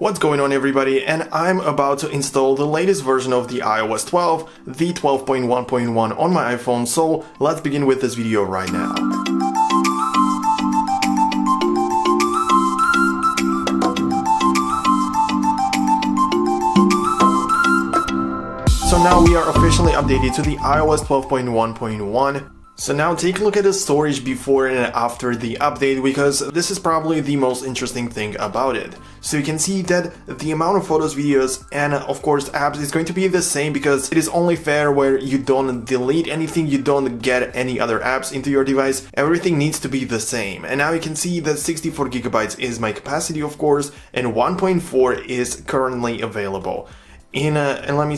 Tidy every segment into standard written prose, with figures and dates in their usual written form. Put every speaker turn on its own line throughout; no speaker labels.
What's going on, everybody, and I'm about to install the latest version of the iOS 12, the 12.1.1 on my iPhone, so let's begin with this video right now. So now we are officially updated to the iOS 12.1.1. So now take a look at the storage before and after the update, because this is probably the most interesting thing about it. So you can see that the amount of photos, videos, and of course apps is going to be the same, because it is only fair where you don't delete anything, you don't get any other apps into your device. Everything needs to be the same. And now you can see that 64 gigabytes is my capacity, of course, and 1.4 is currently available. And let me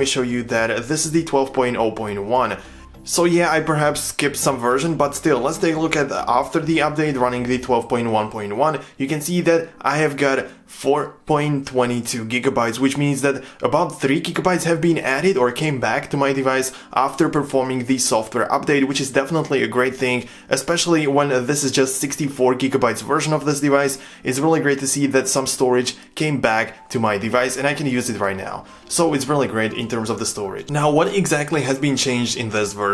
show you that this is the 12.0.1. So yeah, I perhaps skipped some version, but still, let's take a look at after the update running the 12.1.1. You can see that I have got 4.22 gigabytes, which means that about 3 gigabytes have been added or came back to my device after performing the software update, which is definitely a great thing, especially when this is just 64 gigabytes version of this device. It's really great to see that some storage came back to my device and I can use it right now. So it's really great in terms of the storage. Now, what exactly has been changed in this version?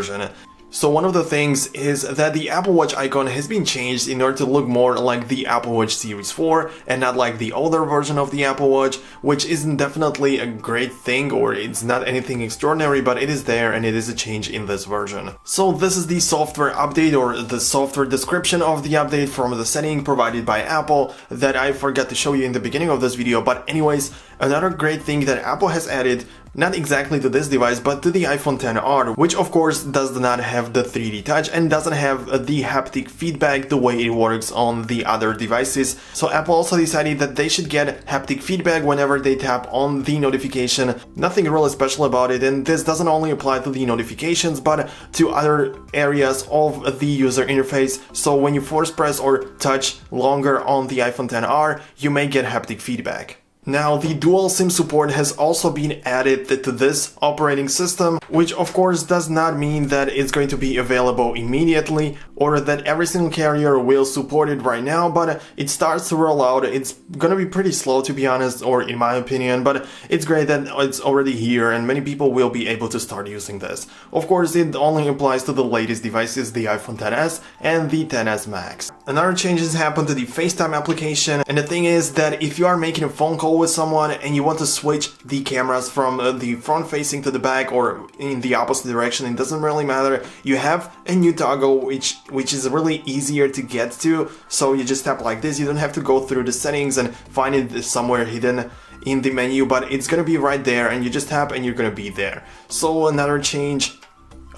So one of the things is that the Apple Watch icon has been changed in order to look more like the Apple Watch Series 4 and not like the older version of the Apple Watch, which isn't definitely a great thing, or it's not anything extraordinary, but it is there and it is a change in this version. So this is the software update, or the software description of the update from the setting provided by Apple that I forgot to show you in the beginning of this video. But anyways, another great thing that Apple has added, not exactly to this device, but to the iPhone XR, which of course does not have the 3D touch and doesn't have the haptic feedback the way it works on the other devices. So Apple also decided that they should get haptic feedback whenever they tap on the notification. Nothing really special about it, and this doesn't only apply to the notifications, but to other areas of the user interface. So when you force press or touch longer on the iPhone XR, you may get haptic feedback. Now, the dual SIM support has also been added to this operating system, which of course does not mean that it's going to be available immediately or that every single carrier will support it right now, but it starts to roll out. It's gonna be pretty slow, to be honest, or in my opinion, but it's great that it's already here and many people will be able to start using this. Of course, it only applies to the latest devices, the iPhone XS and the XS Max. Another change has happened to the FaceTime application, and the thing is that if you are making a phone call with someone and you want to switch the cameras from the front facing to the back or in the opposite direction, it doesn't really matter. You have a new toggle which is really easier to get to, so you just tap like this. You don't have to go through the settings and find it somewhere hidden in the menu, but it's gonna be right there and you just tap and you're gonna be there. So another change.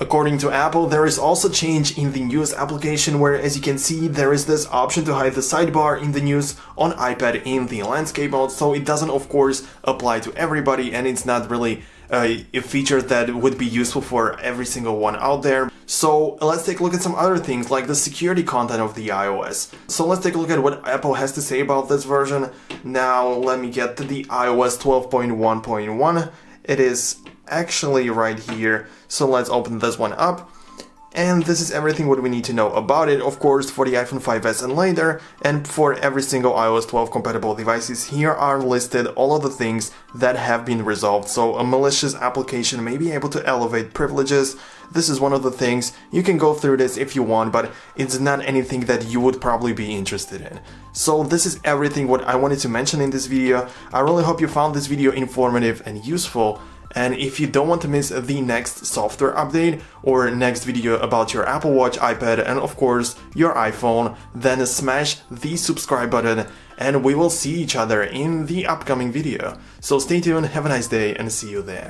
According to Apple, there is also change in the News application, where, as you can see, there is this option to hide the sidebar in the News on iPad in the landscape mode, so it doesn't of course apply to everybody and it's not really a feature that would be useful for every single one out there. So let's take a look at some other things like the security content of the iOS. So let's take a look at what Apple has to say about this version. Now let me get to the iOS 12.1.1. It is actually right here, so let's open this one up. And this is everything what we need to know about it, of course, for the iPhone 5s and later, and for every single iOS 12 compatible devices. Here are listed all of the things that have been resolved. So a malicious application may be able to elevate privileges. This is one of the things. You can go through this if you want, but it's not anything that you would probably be interested in. So this is everything what I wanted to mention in this video. I really hope you found this video informative and useful. And if you don't want to miss the next software update or next video about your Apple Watch, iPad, and of course your iPhone, then smash the subscribe button and we will see each other in the upcoming video. So stay tuned, have a nice day, and see you there.